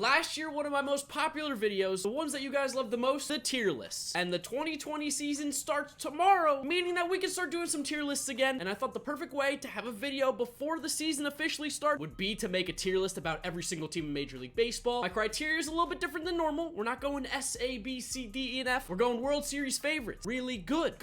Last year, one of my most popular videos, the ones that you guys love the most, the tier lists. And the 2020 season starts tomorrow, meaning that we can start doing some tier lists again. And I thought the perfect way to have a video before the season officially starts would be to make a tier list about every single team in Major League Baseball. My criteria is a little bit different than normal. We're not going S, A, B, C, D, E, and F. We're going World Series favorites. Really good,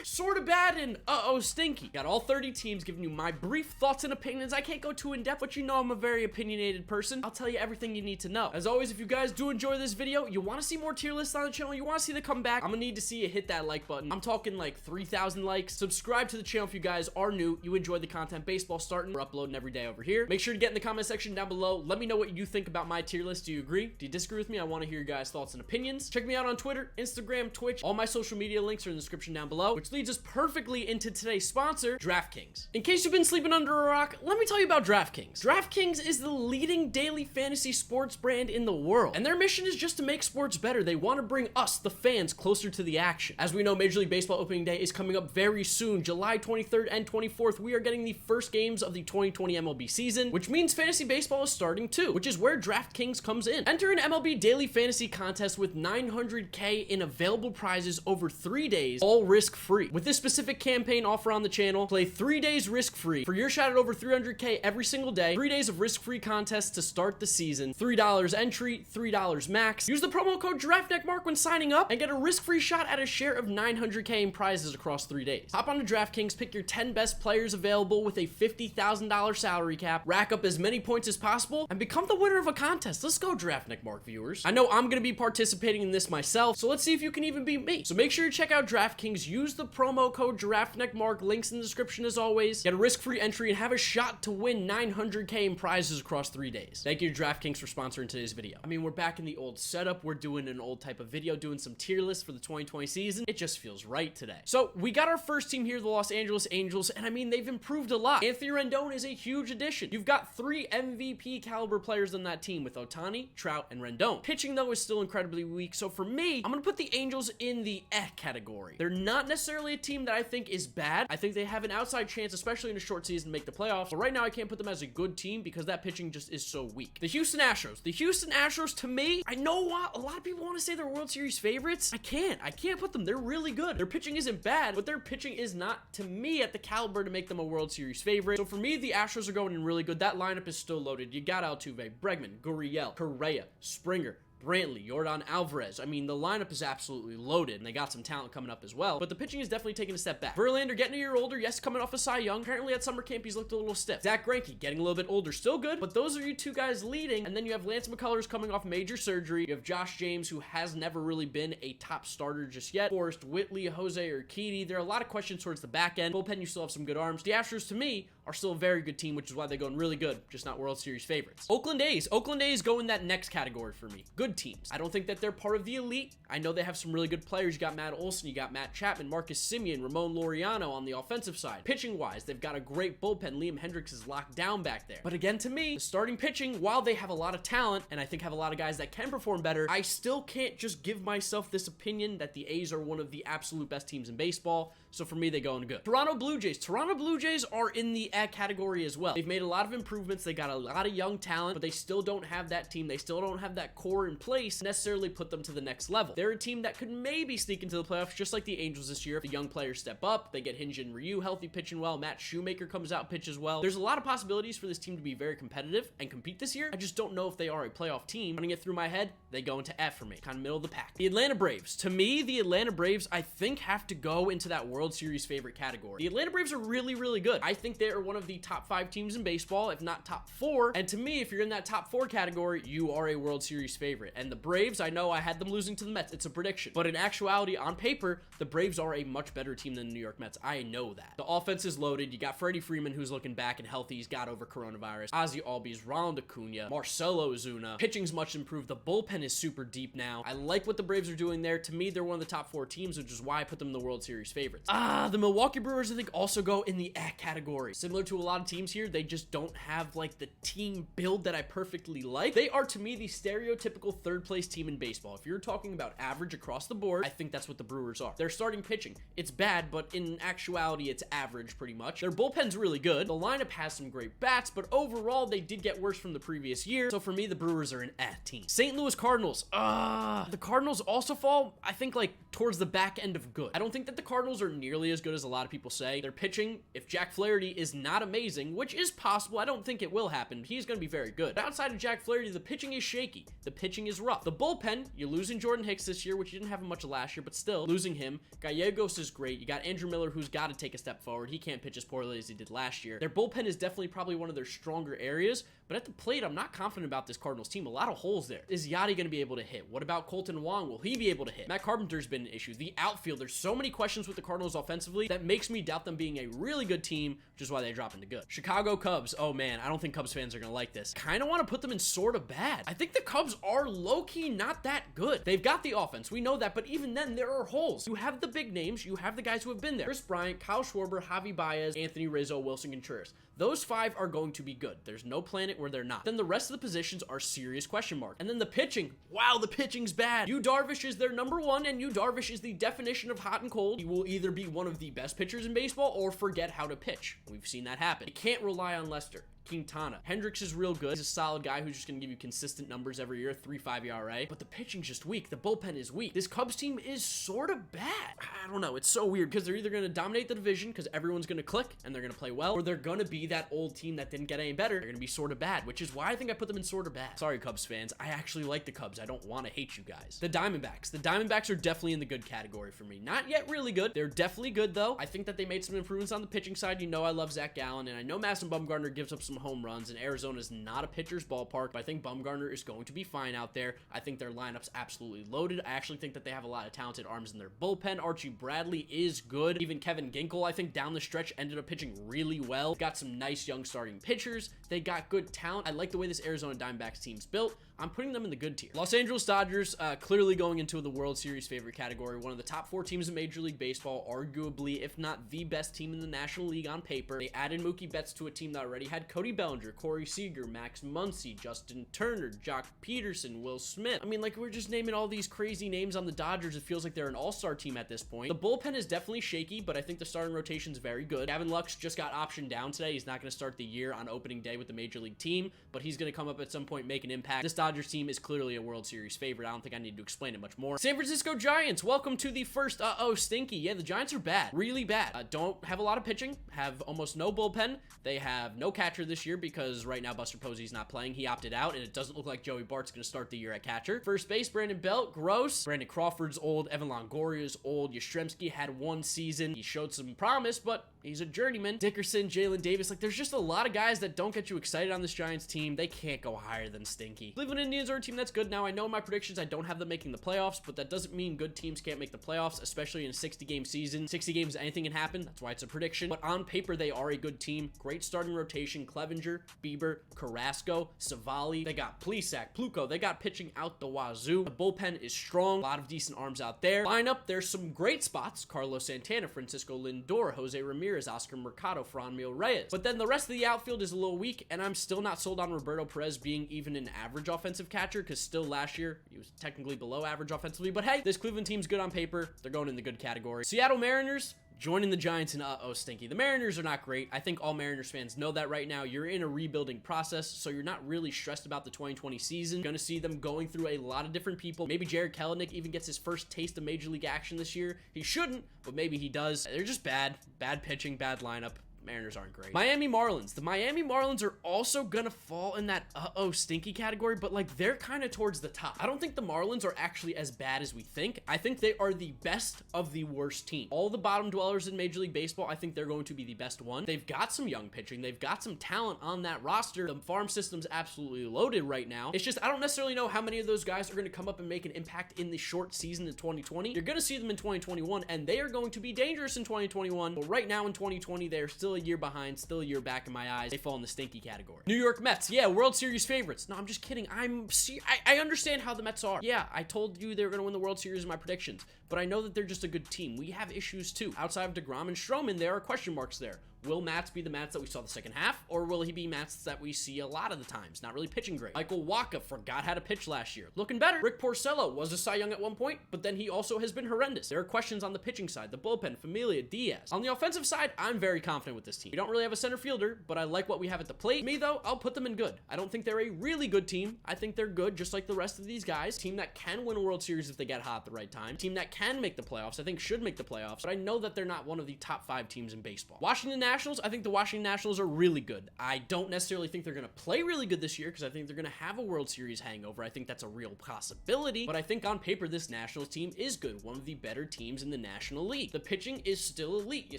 sort of bad, and uh-oh stinky. Got all 30 teams giving you my brief thoughts and opinions. I can't go too in depth, but you know I'm a very opinionated person. I'll tell you everything you need to know. As always, if you guys do enjoy this video, you want to see more tier lists on the channel, you want to see the comeback, I'm gonna need to see you hit that like button. I'm talking like 3,000 likes. Subscribe to the channel if you guys are new, you enjoy the content. Baseball starting, we're uploading every day over here. Make sure to get in the comment section down below. Let me know what you think about my tier list. Do you agree? Do you disagree with me? I want to hear your guys' thoughts and opinions. Check me out on Twitter, Instagram, Twitch. All my social media links are in the description down below, which leads us perfectly into today's sponsor, DraftKings. In case you've been sleeping under a rock, let me tell you about DraftKings. DraftKings is the leading daily fantasy sports brand in the world, and their mission is just to make sports better. They want to bring us, the fans, closer to the action. As we know, Major League Baseball opening day is coming up very soon, July 23rd and 24th. We are getting the first games of the 2020 MLB season, which means fantasy baseball is starting too, which is where DraftKings comes in. Enter an MLB daily fantasy contest with $900K in available prizes over 3 days, all risk-free. With this specific campaign offer on the channel, play 3 days risk-free for your shot at over $300K every single day. 3 days of risk-free contests to start the season. $3 entry, $3 max. Use the promo code GiraffeNeckMarc when signing up and get a risk-free shot at a share of $900K in prizes across 3 days. Hop onto DraftKings, pick your 10 best players available with a $50,000 salary cap, rack up as many points as possible, and become the winner of a contest. Let's go, GiraffeNeckMarc viewers. I know I'm going to be participating in this myself, so let's see if you can even beat me. So make sure you check out DraftKings, use the promo code GiraffeNeckMarc, links in the description as always, get a risk-free entry, and have a shot to win $900K in prizes across 3 days. Thank you to DraftKings for sponsoring today's video. I mean, we're back in the old setup. We're doing an old type of video, doing some tier lists for the 2020 season. It just feels right today. So we got our first team here, the Los Angeles Angels, and I mean, they've improved a lot. Anthony Rendon is a huge addition. You've got 3 MVP caliber players on that team with Ohtani, Trout, and Rendon. Pitching, though, is still incredibly weak, so for me, I'm gonna put the Angels in the category. They're not necessarily a team that I think is bad. I think they have an outside chance, especially in a short season, to make the playoffs, but right now I can't put them as a good team because that pitching just is so weak. The Houston Astros. The Houston Astros, to me, I know a lot of people want to say they're World Series favorites. I can't put them. They're really good. Their pitching isn't bad, but their pitching is not, to me, at the caliber to make them a World Series favorite. So for me, the Astros are going in really good. That lineup is still loaded. You got Altuve, Bregman, Gurriel, Correa, Springer, Brantley, Yordan Alvarez. I mean, the lineup is absolutely loaded, and they got some talent coming up as well, but the pitching is definitely taking a step back. Verlander getting a year older, yes, coming off a Cy Young. Apparently at summer camp, he's looked a little stiff. Zach Greinke getting a little bit older, still good, but those are your 2 guys leading, and then you have Lance McCullers coming off major surgery. You have Josh James, who has never really been a top starter just yet. Forrest Whitley, Jose Urquidy. There are a lot of questions towards the back end. Bullpen, you still have some good arms. The Astros, to me, are still a very good team, which is why they're going really good, just not World Series favorites. Oakland A's. Oakland A's go in that next category for me. Good teams. I don't think that they're part of the elite. I know they have some really good players. You got Matt Olson, you got Matt Chapman, Marcus Semien, Ramon Laureano on the offensive side. Pitching wise, they've got a great bullpen. Liam Hendricks is locked down back there. But again, to me, the starting pitching, while they have a lot of talent, and I think have a lot of guys that can perform better, I still can't just give myself this opinion that the A's are one of the absolute best teams in baseball. So for me, they go in good. Toronto Blue Jays. Toronto Blue Jays are in the category as well. They've made a lot of improvements. They got a lot of young talent, but they still don't have that team. They still don't have that core in place to necessarily put them to the next level. They're a team that could maybe sneak into the playoffs, just like the Angels this year. If the young players step up, they get Hinge and Ryu healthy, pitching well. Matt Shoemaker comes out, pitches well. There's a lot of possibilities for this team to be very competitive and compete this year. I just don't know if they are a playoff team. Running it through my head, they go into F for me. Kind of middle of the pack. The Atlanta Braves. To me, the Atlanta Braves, I think, have to go into that World Series favorite category. The Atlanta Braves are really, really good. I think they are one of the top 5 teams in baseball, if not top 4. And to me, if you're in that top 4 category, you are a World Series favorite. And the Braves, I know I had them losing to the Mets. It's a prediction. But in actuality, on paper, the Braves are a much better team than the New York Mets. I know that. The offense is loaded. You got Freddie Freeman, who's looking back and healthy. He's got over coronavirus. Ozzie Albies, Ronald Acuna, Marcelo Ozuna. Pitching's much improved. The bullpen is super deep now. I like what the Braves are doing there. To me, they're one of the top 4 teams, which is why I put them in the World Series favorites. The Milwaukee Brewers, I think, also go in the category. So similar to a lot of teams here. They just don't have like the team build that I perfectly like. They are to me the stereotypical third place team in baseball. If you're talking about average across the board, I think that's what the Brewers are. Their starting pitching, it's bad, but in actuality, it's average pretty much. Their bullpen's really good. The lineup has some great bats, but overall, they did get worse from the previous year. So for me, the Brewers are an team. St. Louis Cardinals. The Cardinals also fall, I think, like towards the back end of good. I don't think that the Cardinals are nearly as good as a lot of people say. Their pitching, if Jack Flaherty is not amazing, which is possible, I don't think it will happen. He's going to be very good. But outside of Jack Flaherty, the pitching is shaky. The pitching is rough. The bullpen, you're losing Jordan Hicks this year, which you didn't have much last year, but still losing him. Gallegos is great. You got Andrew Miller, who's got to take a step forward. He can't pitch as poorly as he did last year. Their bullpen is definitely probably one of their stronger areas, but at the plate, I'm not confident about this Cardinals team. A lot of holes there. Is Yachty going to be able to hit? What about Colton Wong? Will he be able to hit? Matt Carpenter's been an issue. The outfield, there's so many questions with the Cardinals offensively that makes me doubt them being a really good team, which is why they drop into good. Chicago Cubs. Oh man, I don't think Cubs fans are going to like this. Kind of want to put them in sort of bad. I think the Cubs are low-key not that good. They've got the offense. We know that, but even then, there are holes. You have the big names. You have the guys who have been there. Chris Bryant, Kyle Schwarber, Javi Baez, Anthony Rizzo, Wilson Contreras. Those five are going to be good. There's no planet where they're not. Then the rest of the positions are serious question marks. And then the pitching. Wow, the pitching's bad. Yu Darvish is their number one, and Yu Darvish is the definition of hot and cold. He will either be one of the best pitchers in baseball or forget how to pitch. We've seen that happen. You can't rely on Lester. Quintana. Hendricks is real good. He's a solid guy who's just going to give you consistent numbers every year, 3.5 ERA. But the pitching's just weak. The bullpen is weak. This Cubs team is sort of bad. I don't know. It's so weird because they're either going to dominate the division because everyone's going to click and they're going to play well, or they're going to be that old team that didn't get any better. They're going to be sort of bad, which is why I think I put them in sort of bad. Sorry, Cubs fans. I actually like the Cubs. I don't want to hate you guys. The Diamondbacks. The Diamondbacks are definitely in the good category for me. Not yet really good. They're definitely good, though. I think that they made some improvements on the pitching side. You know I love Zach Gallen, and I know Madison Bumgarner gives up some home runs, and Arizona's not a pitcher's ballpark, but I think Bumgarner is going to be fine out there. I think their lineup's absolutely loaded. I actually think that they have a lot of talented arms in their bullpen. Archie Bradley is good. Even Kevin Ginkel, I think, down the stretch ended up pitching really well. Got some nice young starting pitchers. They got good talent. I like the way this Arizona Diamondbacks team's built. I'm putting them in the good tier. Los Angeles Dodgers, clearly going into the World Series favorite category. One of the top 4 teams in Major League Baseball, arguably, if not the best team in the National League on paper. They added Mookie Betts to a team that already had Cody Bellinger, Corey Seager, Max Muncy, Justin Turner, Jock Peterson, Will Smith. I mean, like, we're just naming all these crazy names on the Dodgers. It feels like they're an all-star team at this point. The bullpen is definitely shaky, but I think the starting rotation is very good. Gavin Lux just got optioned down today. He's not going to start the year on opening day with the Major League team, but he's going to come up at some point, make an impact. This Dodgers team is clearly a World Series favorite. I don't think I need to explain it much more. San Francisco Giants, welcome to the first stinky. Yeah, the Giants are bad, really bad. Don't have a lot of pitching, have almost no bullpen. They have no catcher this year because right now Buster Posey's not playing. He opted out, and it doesn't look like Joey Bart's going to start the year at catcher. First base, Brandon Belt, gross. Brandon Crawford's old. Evan Longoria's old. Yastrzemski had one season. He showed some promise, but he's a journeyman. Dickerson, Jalen Davis, like there's just a lot of guys that don't get you excited on this Giants team. They can't go higher than stinky. Cleveland Indians are a team that's good now. I know in my predictions I don't have them making the playoffs, but that doesn't mean good teams can't make the playoffs, especially in a 60-game season. 60 games, anything can happen. That's why it's a prediction. But on paper, they are a good team. Great starting rotation. Clevenger, Bieber, Carrasco, Savali. They got Plesac, Pluko. They got pitching out the wazoo. The bullpen is strong. A lot of decent arms out there. Lineup, there's some great spots. Carlos Santana, Francisco Lindor, Jose Ramirez, Oscar Mercado, Franmil Reyes. But then the rest of the outfield is a little weak, and I'm still not sold on Roberto Perez being even an average offensive catcher, because still last year, he was technically below average offensively. But hey, this Cleveland team's good on paper. They're going in the good category. Seattle Mariners, joining the Giants in stinky. The Mariners are not great. I think all Mariners fans know that right now. You're in a rebuilding process, so you're not really stressed about the 2020 season. You're going to see them going through a lot of different people. Maybe Jared Kelenic even gets his first taste of Major League action this year. He shouldn't, but maybe he does. They're just bad. Bad pitching, bad lineup. Mariners aren't great. Miami Marlins. The Miami Marlins are also gonna fall in that stinky category, but like they're kind of towards the top. I don't think the Marlins are actually as bad as we think. I think they are the best of the worst team. All the bottom dwellers in Major League Baseball, I think they're going to be the best one. They've got some young pitching. They've got some talent on that roster. The farm system's absolutely loaded right now. It's just I don't necessarily know how many of those guys are going to come up and make an impact in the short season in 2020. You're going to see them in 2021, and they are going to be dangerous in 2021. But right now in 2020, they are still a year behind, still a year back in my eyes. They fall in the stinky category. New York Mets, yeah, World Series favorites. No, I'm just kidding. I understand how the Mets are. Yeah, I told you they were going to win the World Series in my predictions, but I know that they're just a good team. We have issues too. Outside of DeGrom and Stroman, there are question marks there. Will Matz be the Matz that we saw the second half, or will he be Matz that we see a lot of the times? Not really pitching great. Michael Wacha forgot how to pitch last year. Looking better. Rick Porcello was a Cy Young at one point, but then he also has been horrendous. There are questions on the pitching side, the bullpen, Familia, Diaz. On the offensive side, I'm very confident with this team. We don't really have a center fielder, but I like what we have at the plate. Me, though, I'll put them in good. I don't think they're a really good team. I think they're good, just like the rest of these guys. Team that can win a World Series if they get hot at the right time. Team that can make the playoffs. I think should make the playoffs, but I know that they're not one of the top 5 teams in baseball. Washington Nationals, I think the Washington Nationals are really good. I don't necessarily think they're going to play really good this year because I think they're going to have a World Series hangover. I think that's a real possibility, but I think on paper this Nationals team is good. One of the better teams in the National League. The pitching is still elite. You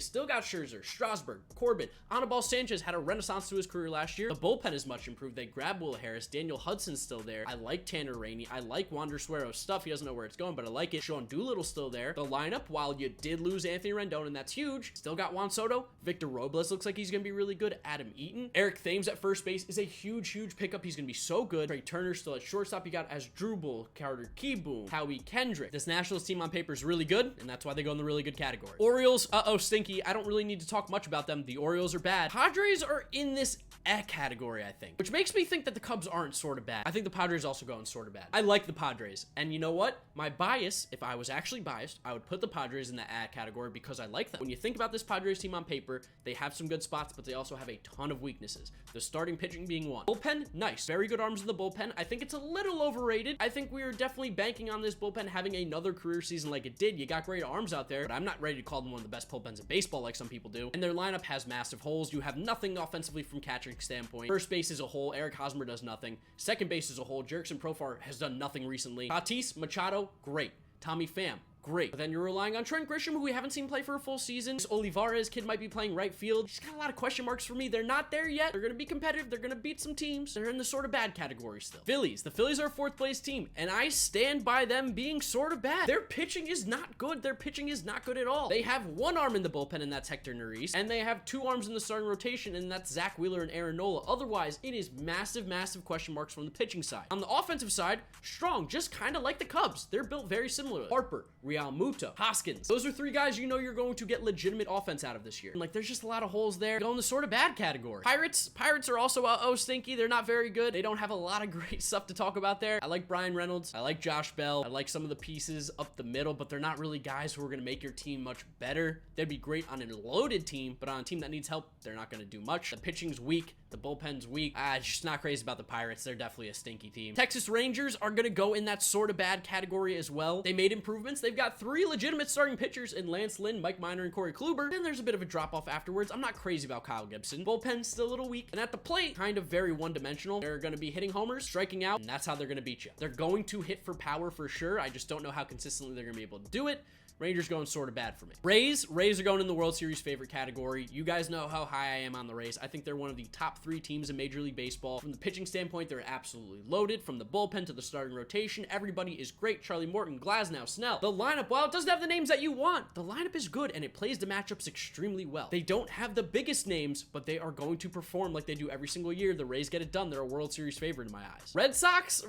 still got Scherzer, Strasburg, Corbin. Anibal Sanchez had a renaissance to his career last year. The bullpen is much improved. They grabbed Will Harris. Daniel Hudson's still there. I like Tanner Rainey. I like Wander Suero's stuff. He doesn't know where it's going, but I like it. Sean Doolittle's still there. The lineup, while you did lose Anthony Rendon, and that's huge, still got Juan Soto. Victor Robles looks like he's going to be really good. Adam Eaton. Eric Thames at first base is a huge pickup. He's going to be so good. Trey Turner still at shortstop. You got Asdrubal, Carter Kieboom, Howie Kendrick. This Nationals team on paper is really good, and that's why they go in the really good category. Orioles, stinky. I don't really need to talk much about them. The Orioles are bad. Padres are in this category, I think, which makes me think that the Cubs aren't sort of bad. I think the Padres also go in sort of bad. I like the Padres, and you know what? My bias, if I was actually biased, I would put the Padres in the category because I like them. When you think about this Padres team on paper, they have some good spots, but they also have a ton of weaknesses. The starting pitching being one. Bullpen, nice. Very good arms in the bullpen. I think it's a little overrated. I think we are definitely banking on this bullpen having another career season like it did. You got great arms out there, but I'm not ready to call them one of the best bullpens in baseball like some people do. And their lineup has massive holes. You have nothing offensively from catching standpoint. First base is a hole. Eric Hosmer does nothing. Second base is a hole. Jerickson Profar has done nothing recently. Tatis, Machado, great. Tommy Pham, great. But then you're relying on Trent Grisham, who we haven't seen play for a full season. This Olivares kid might be playing right field. He's got a lot of question marks for me. They're not there yet. They're going to be competitive. They're going to beat some teams. They're in the sort of bad category still. Phillies. The Phillies are a 4th place team, and I stand by them being sort of bad. Their pitching is not good. Their pitching is not good at all. They have one arm in the bullpen, and that's Hector Neris, and they have 2 arms in the starting rotation, and that's Zach Wheeler and Aaron Nola. Otherwise, it is massive question marks from the pitching side. On the offensive side, strong, just kind of like the Cubs. They're built very similarly. Harper, Real Muto, Hoskins. Those are 3 guys you know you're going to get legitimate offense out of this year. And like, there's just a lot of holes there. Go in the sort of bad category. Pirates are also stinky. They're not very good. They don't have a lot of great stuff to talk about there. I like Brian Reynolds. I like Josh Bell. I like some of the pieces up the middle, but they're not really guys who are going to make your team much better. They'd be great on a loaded team, but on a team that needs help, they're not going to do much. The pitching's weak. The bullpen's weak. Just not crazy about the Pirates. They're definitely a stinky team. Texas Rangers are going to go in that sort of bad category as well. They made improvements. They've got 3 legitimate starting pitchers in Lance Lynn, Mike Minor, and Corey Kluber. Then there's a bit of a drop-off afterwards. I'm not crazy about Kyle Gibson. Bullpen's still a little weak. And at the plate, kind of very one-dimensional. They're going to be hitting homers, striking out, and that's how they're going to beat you. They're going to hit for power for sure. I just don't know how consistently they're going to be able to do it. Rangers going sort of bad for me. Rays are going in the World Series favorite category. You guys know how high I am on the Rays. I think they're one of the top 3 teams in Major League Baseball. From the pitching standpoint, they're absolutely loaded. From the bullpen to the starting rotation, everybody is great. Charlie Morton, Glasnow, Snell. The lineup, while it doesn't have the names that you want, the lineup is good and it plays the matchups extremely well. They don't have the biggest names, but they are going to perform like they do every single year. The Rays get it done. They're a World Series favorite in my eyes. Red Sox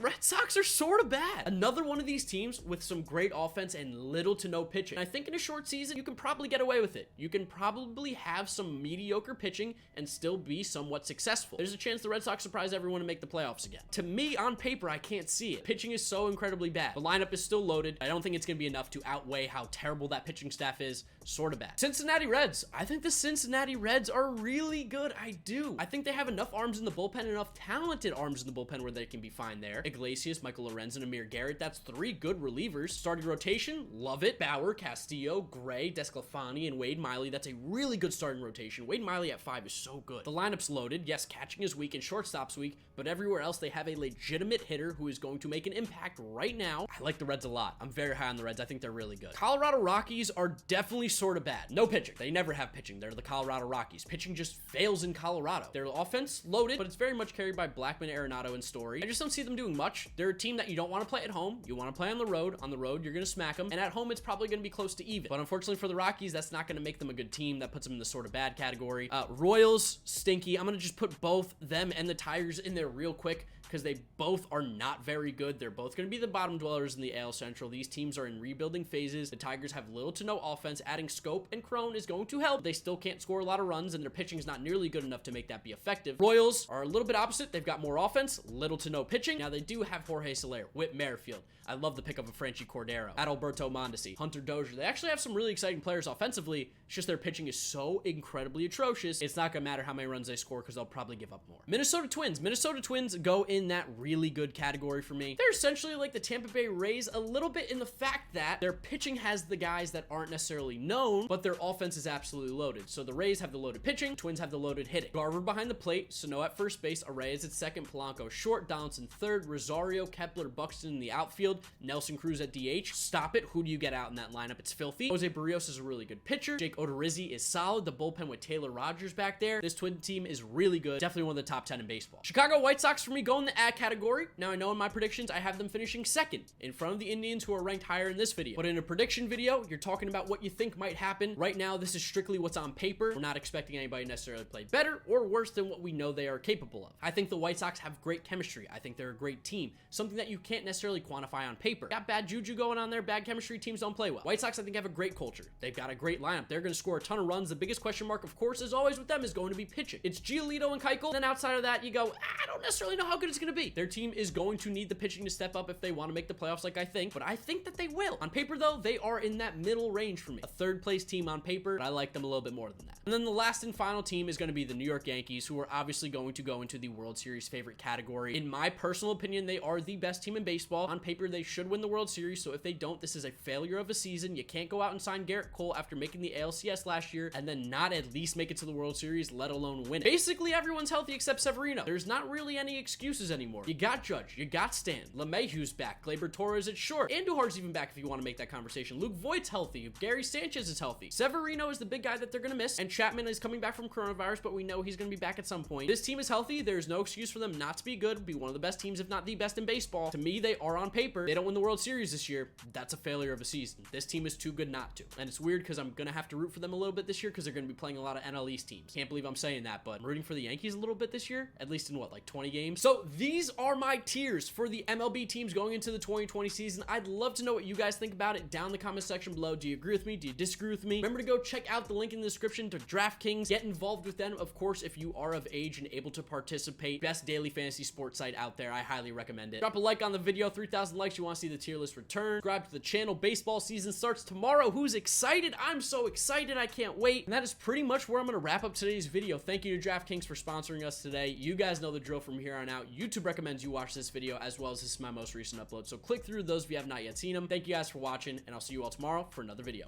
are sort of bad. Another one of these teams with some great offense and little to no pitching. And I think in a short season, you can probably get away with it. You can probably have some mediocre pitching and still be somewhat successful. There's a chance the Red Sox surprise everyone and make the playoffs again. To me, on paper, I can't see it. Pitching is so incredibly bad. The lineup is still loaded. I don't think it's going to be enough to outweigh how terrible that pitching staff is. Sort of bad. Cincinnati Reds. I think the Cincinnati Reds are really good. I do. I think they have enough arms in the bullpen, enough talented arms in the bullpen where they can be fine there. Iglesias, Michael Lorenzen, Amir Garrett. That's 3 good relievers. Starting rotation, love it. Bauer, Castillo, Gray, Desclafani, and Wade Miley. That's a really good starting rotation. Wade Miley at 5 is so good. The lineup's loaded. Yes, catching is weak and shortstop's weak, but everywhere else they have a legitimate hitter who is going to make an impact right now. I like the Reds a lot. I'm very high on the Reds. I think they're really good. Colorado Rockies are definitely sort of bad. No pitching. They never have pitching. They're the Colorado Rockies. Pitching just fails in Colorado. Their offense loaded, but it's very much carried by Blackman, Arenado, and Story. I just don't see them doing much. They're a team that you don't want to play at home. You want to play on the road. On the road, you're going to smack them, and at home, it's probably going to be close to even. But unfortunately for the Rockies, that's not going to make them a good team. That puts them in the sort of bad category. Royals, stinky. I'm going to just put both them and the Tigers in there real quick, because because they both are not very good. They're both going to be the bottom dwellers in the AL Central. These teams are in rebuilding phases. The Tigers have little to no offense. Adding Scope and Crone is going to help. They still can't score a lot of runs, and their pitching is not nearly good enough to make that be effective. Royals are a little bit opposite. They've got more offense, little to no pitching. Now, they do have Jorge Soler, Whit Merrifield. I love the pick of a Franchi Cordero, Adalberto Mondesi, Hunter Dozier. They actually have some really exciting players offensively. It's just their pitching is so incredibly atrocious. It's not going to matter how many runs they score because they'll probably give up more. Minnesota Twins. Minnesota Twins go in that really good category for me. They're essentially like the Tampa Bay Rays a little bit in the fact that their pitching has the guys that aren't necessarily known, but their offense is absolutely loaded. So the Rays have the loaded pitching, Twins have the loaded hitting. Garver behind the plate, Sano at first base, Arraez at second, Polanco short, Donaldson third, Rosario, Kepler, Buxton in the outfield, Nelson Cruz at DH. Stop it. Who do you get out in that lineup? It's filthy. Jose Barrios is a really good pitcher. Jake Odorizzi is solid. The bullpen with Taylor Rogers back there. This Twin team is really good. Definitely one of the top 10 in baseball. Chicago White Sox for me go in the A category. Now I know in my predictions I have them finishing second in front of the Indians, who are ranked higher in this video. But in a prediction video, you're talking about what you think might happen. Right now, this is strictly what's on paper. We're not expecting anybody necessarily to play better or worse than what we know they are capable of. I think the White Sox have great chemistry. I think they're a great team. Something that you can't necessarily quantify on paper. Got bad juju going on there, bad chemistry, teams don't play well. White Sox, I think, have a great culture. They've got a great lineup. They're going to score a ton of runs. The biggest question mark, of course, as always with them, is going to be pitching. It's Giolito and Keuchel. Then outside of that, you go, I don't necessarily know how good it's going to be. Their team is going to need the pitching to step up if they want to make the playoffs, like I think, but I think that they will. On paper, though, they are in that middle range for me. A third place team on paper, but I like them a little bit more than that. And then the last and final team is going to be the New York Yankees, who are obviously going to go into the World Series favorite category. In my personal opinion, they are the best team in baseball. On paper, they should win the World Series, so if they don't, this is a failure of a season. You can't go out and sign Garrett Cole after making the ALCS last year and then not at least make it to the World Series, let alone win it. Basically, everyone's healthy except Severino. There's not really any excuses anymore. You got Judge, you got Stan, LeMahieu's back, Gleyber Torres at short, Andujar's even back if you want to make that conversation. Luke Voigt's healthy, Gary Sanchez is healthy. Severino is the big guy that they're going to miss, and Chapman is coming back from coronavirus, but we know he's going to be back at some point. This team is healthy. There's no excuse for them not to be good, be one of the best teams, if not the best in baseball. To me, they are on paper. They don't win the World Series this year. That's a failure of a season. This team is too good not to. And it's weird because I'm going to have to root for them a little bit this year because they're going to be playing a lot of NL East teams. Can't believe I'm saying that, but I'm rooting for the Yankees a little bit this year, at least in what, like 20 games? So these are my tiers for the MLB teams going into the 2020 season. I'd love to know what you guys think about it down in the comment section below. Do you agree with me? Do you disagree with me? Remember to go check out the link in the description to DraftKings. Get involved with them, of course, if you are of age and able to participate. Best daily fantasy sports site out there. I highly recommend it. Drop a like on the video. 3,000 likes. You want to see the tier list return. Subscribe to the channel. Baseball season starts tomorrow. Who's excited? I'm so excited. I can't wait. And that is pretty much where I'm going to wrap up today's video. Thank you to DraftKings for sponsoring us today. You guys know the drill from here on out. YouTube recommends you watch this video as well as this is my most recent upload. So click through those if you have not yet seen them. Thank you guys for watching, and I'll see you all tomorrow for another video.